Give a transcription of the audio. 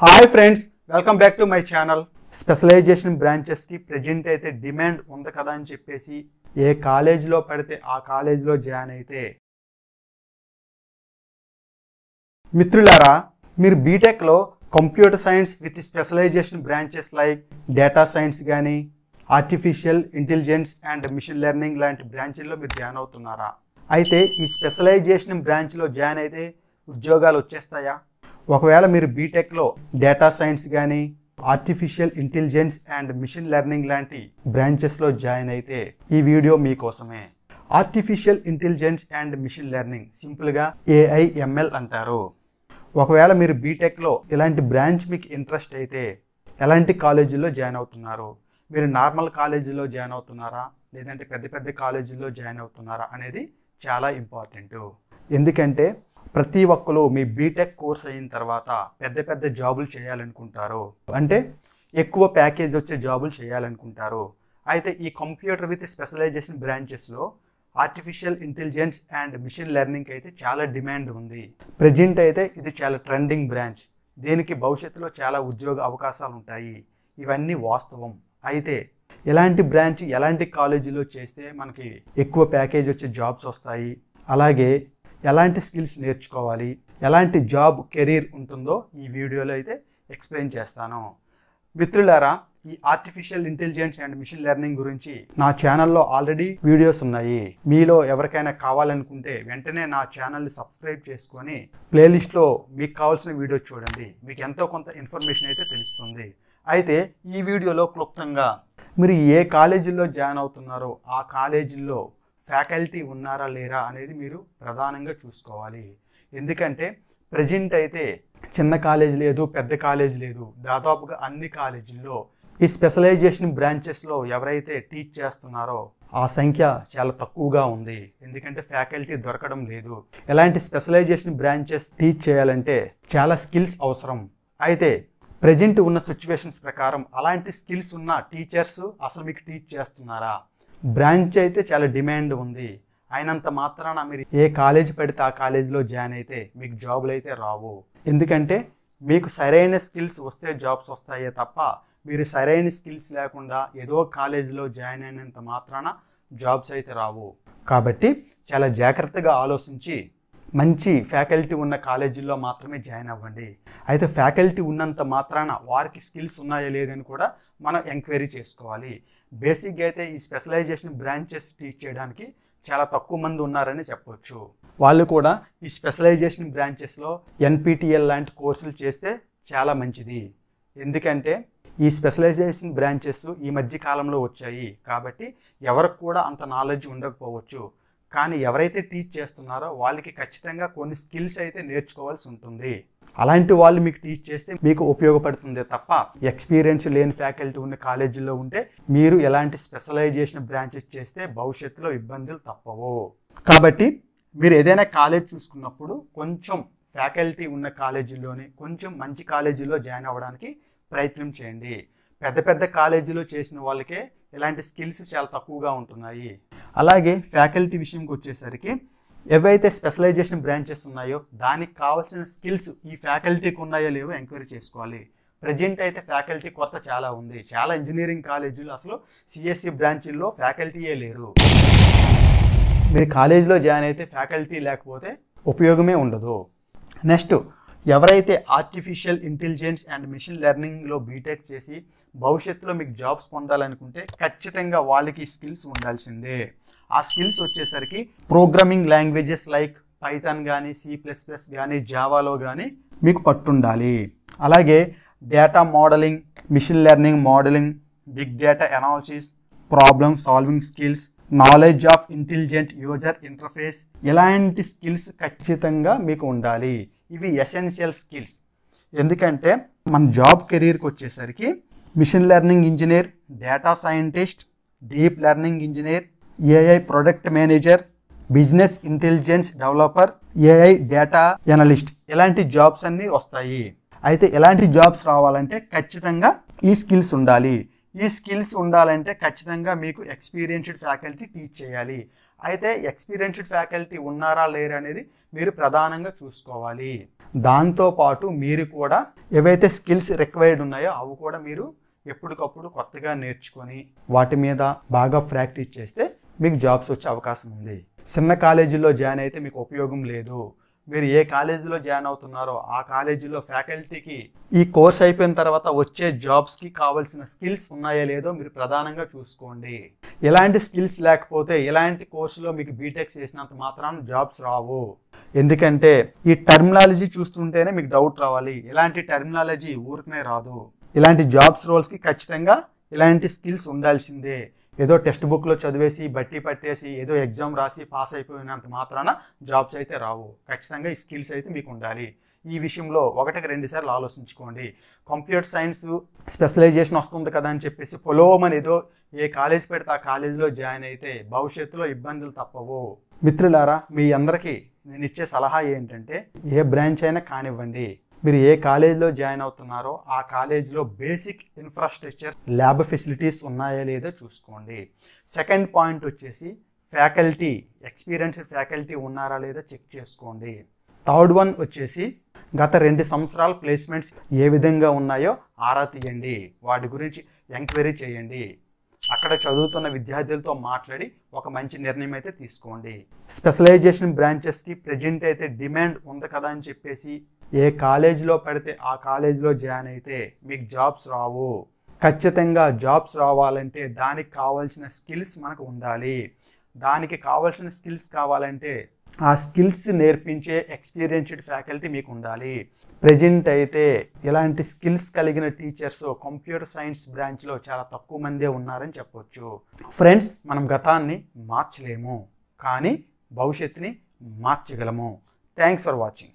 Hi friends, welcome back to my channel. Specialization బ్రాంచెస్కి present అయితే demand ఉంది కదా అని చెప్పేసి ఏ కాలేజీలో పడితే ఆ కాలేజీలో జాయిన్ అయితే మిత్రులారా, మీరు బీటెక్లో computer science with specialization branches like data science కానీ artificial intelligence and machine learning లాంటి బ్రాంచ్ల్లో మీరు జాయిన్ అవుతున్నారా? అయితే ఈ స్పెషలైజేషన్ బ్రాంచ్లో జాయిన్ అయితే ఉద్యోగాలు వచ్చేస్తాయా? ఒకవేళ మీరు బీటెక్లో డేటా సైన్స్ కానీ artificial intelligence and machine learning లాంటి బ్రాంచెస్లో జాయిన్ అయితే ఈ వీడియో మీకోసమే. Artificial intelligence and machine learning సింపుల్గా AIML అంటారు. ఒకవేళ మీరు బీటెక్లో ఇలాంటి బ్రాంచ్ మీకు ఇంట్రెస్ట్ అయితే ఎలాంటి కాలేజీలో జాయిన్ అవుతున్నారు? మీరు నార్మల్ కాలేజీలో జాయిన్ అవుతున్నారా, లేదంటే పెద్ద పెద్ద కాలేజీలో జాయిన్ అవుతున్నారా అనేది చాలా ఇంపార్టెంట్. ఎందుకంటే ప్రతి ఒక్కరు మీ బీటెక్ కోర్స్ అయిన తర్వాత పెద్ద పెద్ద జాబులు చేయాలనుకుంటారు, అంటే ఎక్కువ ప్యాకేజ్ వచ్చే జాబులు చేయాలనుకుంటారు. అయితే ఈ కంప్యూటర్ విత్ స్పెషలైజేషన్ బ్రాంచెస్లో artificial intelligence and machine learning అయితే చాలా డిమాండ్ ఉంది. ప్రెజెంట్ అయితే ఇది చాలా ట్రెండింగ్ బ్రాంచ్. దీనికి భవిష్యత్తులో చాలా ఉద్యోగ అవకాశాలు ఉంటాయి. ఇవన్నీ వాస్తవం. అయితే ఎలాంటి బ్రాంచ్ ఎలాంటి కాలేజీలో చేస్తే మనకి ఎక్కువ ప్యాకేజ్ వచ్చే జాబ్స్ వస్తాయి, అలాగే ఎలాంటి స్కిల్స్ నేర్చుకోవాలి, ఎలాంటి జాబ్ కెరీర్ ఉంటుందో ఈ వీడియోలో అయితే ఎక్స్ప్లెయిన్ చేస్తాను. మిత్రులారా, ఈ artificial intelligence and machine learning గురించి నా ఛానల్లో ఆల్రెడీ వీడియోస్ ఉన్నాయి. మీలో ఎవరికైనా కావాలనుకుంటే వెంటనే నా ఛానల్ని సబ్స్క్రైబ్ చేసుకొని ప్లేలిస్ట్లో మీకు కావాల్సిన వీడియో చూడండి. మీకు ఎంతో కొంత ఇన్ఫర్మేషన్ అయితే తెలుస్తుంది. అయితే ఈ వీడియోలో క్లుప్తంగా మీరు ఏ కాలేజీల్లో జాయిన్ అవుతున్నారో ఆ కాలేజీల్లో ఫ్యాకల్టీ ఉన్నారా లేరా అనేది మీరు ప్రధానంగా చూసుకోవాలి. ఎందుకంటే ప్రజెంట్ అయితే చిన్న కాలేజ్ లేదు, పెద్ద కాలేజ్ లేదు, దాదాపుగా అన్ని కాలేజీల్లో ఈ స్పెషలైజేషన్ బ్రాంచెస్లో ఎవరైతే టీచ్ చేస్తున్నారో ఆ సంఖ్య చాలా తక్కువగా ఉంది. ఎందుకంటే ఫ్యాకల్టీ దొరకడం లేదు. ఎలాంటి స్పెషలైజేషన్ బ్రాంచెస్ టీచ్ చేయాలంటే చాలా స్కిల్స్ అవసరం. అయితే ప్రజెంట్ ఉన్న సిచ్యువేషన్స్ ప్రకారం అలాంటి స్కిల్స్ ఉన్న టీచర్స్ అసలు మీకు టీచ్ చేస్తున్నారా? బ్రాంచ్ అయితే చాలా డిమాండ్ ఉంది. అయినంత మాత్రాన మీరు ఏ కాలేజ్ పడితే ఆ కాలేజీలో జాయిన్ అయితే మీకు జాబులు అయితే రావు. ఎందుకంటే మీకు సరైన స్కిల్స్ వస్తే జాబ్స్ వస్తాయే తప్ప మీరు సరైన స్కిల్స్ లేకుండా ఏదో కాలేజీలో జాయిన్ అయినంత మాత్రాన జాబ్స్ అయితే రావు. కాబట్టి చాలా జాగ్రత్తగా ఆలోచించి మంచి ఫ్యాకల్టీ ఉన్న కాలేజీల్లో మాత్రమే జాయిన్ అవ్వండి. అయితే ఫ్యాకల్టీ ఉన్నంత మాత్రాన వారికి స్కిల్స్ ఉన్నాయో లేదని కూడా మనం ఎంక్వైరీ చేసుకోవాలి. బేసిక్గా అయితే ఈ స్పెషలైజేషన్ బ్రాంచెస్ టీచ్ చేయడానికి చాలా తక్కువ మంది ఉన్నారని చెప్పవచ్చు. వాళ్ళు కూడా ఈ స్పెషలైజేషన్ బ్రాంచెస్లో NPTEL లాంటి కోర్సులు చేస్తే చాలా మంచిది. ఎందుకంటే ఈ స్పెషలైజేషన్ బ్రాంచెస్ ఈ మధ్య కాలంలో వచ్చాయి కాబట్టి ఎవరికి కూడా అంత నాలెడ్జ్ ఉండకపోవచ్చు. కానీ ఎవరైతే టీచ్ చేస్తున్నారో వాళ్ళకి ఖచ్చితంగా కొన్ని స్కిల్స్ అయితే నేర్చుకోవాల్సి ఉంటుంది. అలాంటి వాళ్ళు మీకు టీచ్ చేస్తే మీకు ఉపయోగపడుతుంది తప్ప ఎక్స్పీరియన్స్ లేని ఫ్యాకల్టీ ఉన్న కాలేజీలో ఉంటే మీరు ఎలాంటి స్పెషలైజేషన్ బ్రాంచెస్ చేస్తే భవిష్యత్తులో ఇబ్బందులు తప్పవు. కాబట్టి మీరు ఏదైనా కాలేజ్ చూసుకున్నప్పుడు కొంచెం ఫ్యాకల్టీ ఉన్న కాలేజీలోనే కొంచెం మంచి కాలేజీలో జాయిన్ అవ్వడానికి ప్రయత్నం చేయండి. పెద్ద పెద్ద కాలేజీలో చేసిన వాళ్ళకే ఇలాంటి స్కిల్స్ చాలా తక్కువగా ఉంటున్నాయి. అలాగే ఫ్యాకల్టీ విషయంకి వచ్చేసరికి ఏవైతే స్పెషలైజేషన్ బ్రాంచెస్ ఉన్నాయో దానికి కావాల్సిన స్కిల్స్ ఈ ఫ్యాకల్టీకి ఉన్నాయో లేవో ఎంక్వైరీ చేసుకోవాలి. ప్రజెంట్ అయితే ఫ్యాకల్టీ కొరత చాలా ఉంది. చాలా ఇంజనీరింగ్ కాలేజీలు అసలు CSE బ్రాంచీల్లో ఫ్యాకల్టీయే లేరు. మీరు కాలేజీలో జాయిన్ అయితే ఫ్యాకల్టీ లేకపోతే ఉపయోగమే ఉండదు. నెక్స్ట్, ఎవరైతే ఆర్టిఫిషియల్ ఇంటెలిజెన్స్ అండ్ మిషన్ లెర్నింగ్లో బీటెక్ చేసి భవిష్యత్తులో మీకు జాబ్స్ పొందాలనుకుంటే ఖచ్చితంగా వాళ్ళకి స్కిల్స్ ఉండాల్సిందే. ఆ స్కిల్స్ వచ్చేసరికి ప్రోగ్రామింగ్ లాంగ్వేజెస్ లైక్ పైథాన్ కానీ C++ కానీ జావాలో కానీ మీకు పట్టుండాలి. అలాగే data modelling, machine learning modelling, big data analysis, problem solving skills, knowledge of intelligent user interface, ఇలాంటి స్కిల్స్ ఖచ్చితంగా మీకు ఉండాలి. ఇవి ఎసెన్షియల్ స్కిల్స్. ఎందుకంటే మన జాబ్ కెరీర్కి వచ్చేసరికి machine learning engineer, data scientist, deep learning engineer, AI product manager, business intelligence developer, AI data analyst, ఇలాంటి జాబ్స్ అన్నీ వస్తాయి. అయితే ఇలాంటి జాబ్స్ రావాలంటే ఖచ్చితంగా ఈ స్కిల్స్ ఉండాలి. ఈ స్కిల్స్ ఉండాలంటే ఖచ్చితంగా మీకు ఎక్స్పీరియన్స్డ్ ఫ్యాకల్టీ టీచ్ చేయాలి. అయితే ఎక్స్పీరియన్స్డ్ ఫ్యాకల్టీ ఉన్నారా లేరా అనేది మీరు ప్రధానంగా చూసుకోవాలి. దాంతోపాటు మీరు కూడా ఏవైతే స్కిల్స్ రిక్వైర్డ్ ఉన్నాయో అవి కూడా మీరు ఎప్పటికప్పుడు కొత్తగా నేర్చుకొని వాటి మీద బాగా ప్రాక్టీస్ చేస్తే మీకు జాబ్స్ వచ్చే అవకాశం ఉంది. చిన్న కాలేజీలో జాయిన్ అయితే మీకు ఉపయోగం లేదు. మీరు ఏ కాలేజీలో జాయిన్ అవుతున్నారో ఆ కాలేజీలో ఫ్యాకల్టీకి ఈ కోర్స్ అయిపోయిన తర్వాత వచ్చే జాబ్స్కి కావాల్సిన స్కిల్స్ ఉన్నాయో లేదో మీరు ప్రధానంగా చూసుకోండి. ఎలాంటి స్కిల్స్ లేకపోతే ఎలాంటి కోర్సులో మీకు బీటెక్ చేసినంత మాత్రాన జాబ్స్ రావు. ఎందుకంటే ఈ టర్మినాలజీ చూస్తుంటేనే మీకు డౌట్ రావాలి. ఇలాంటి టర్మినాలజీ ఊరికనే రాదు. ఇలాంటి జాబ్స్ రోల్స్కి ఖచ్చితంగా ఇలాంటి స్కిల్స్ ఉండాల్సిందే. ఏదో టెక్స్ట్ బుక్లో చదివేసి బట్టి పట్టేసి ఏదో ఎగ్జామ్ రాసి పాస్ అయిపోయినంత మాత్రాన జాబ్స్ అయితే రావు. ఖచ్చితంగా ఈ స్కిల్స్ అయితే మీకు ఉండాలి. ఈ విషయంలో 1-2 సార్లు ఆలోచించుకోండి. కంప్యూటర్ సైన్స్ స్పెషలైజేషన్ వస్తుంది కదా అని చెప్పేసి పొలోమని ఏదో ఏ కాలేజ్ పెడితే ఆ కాలేజీలో జాయిన్ అయితే భవిష్యత్తులో ఇబ్బందులు తప్పవు. మిత్రులారా, మీ అందరికీ నేను ఇచ్చే సలహా ఏంటంటే ఏ బ్రాంచ్ అయినా కానివ్వండి, మీరు ఏ కాలేజీలో జాయిన్ అవుతున్నారో ఆ కాలేజీలో బేసిక్ ఇన్ఫ్రాస్ట్రక్చర్ ల్యాబ్ ఫెసిలిటీస్ ఉన్నాయా లేదో చూసుకోండి. సెకండ్ పాయింట్ వచ్చేసి ఫ్యాకల్టీ, ఎక్స్పీరియన్స్డ్ ఫ్యాకల్టీ ఉన్నారా లేదో చెక్ చేసుకోండి. థర్డ్ వన్ వచ్చేసి గత 2 సంవత్సరాల ప్లేస్మెంట్స్ ఏ విధంగా ఉన్నాయో ఆరా తీయండి. వాటి గురించి ఎంక్వైరీ చేయండి. అక్కడ చదువుతున్న విద్యార్థులతో మాట్లాడి ఒక మంచి నిర్ణయం అయితే తీసుకోండి. స్పెషలైజేషన్ బ్రాంచెస్కి ప్రెజెంట్ అయితే డిమాండ్ ఉంది కదా అని చెప్పేసి ఏ కాలేజీలో పెడితే ఆ కాలేజీలో జాయిన్ అయితే మీకు జాబ్స్ రావు. ఖచ్చితంగా జాబ్స్ రావాలంటే దానికి కావాల్సిన స్కిల్స్ మనకు ఉండాలి. దానికి కావాల్సిన స్కిల్స్ కావాలంటే ఆ స్కిల్స్ నేర్పించే ఎక్స్పీరియన్స్డ్ ఫ్యాకల్టీ మీకు ఉండాలి. ప్రెజెంట్ అయితే ఇలాంటి స్కిల్స్ కలిగిన టీచర్స్ కంప్యూటర్ సైన్స్ బ్రాంచ్లో చాలా తక్కువ మందే ఉన్నారని చెప్పొచ్చు. ఫ్రెండ్స్, మనం గతాన్ని మార్చలేము, కానీ భవిష్యత్తుని మార్చగలము. Thanks for watching.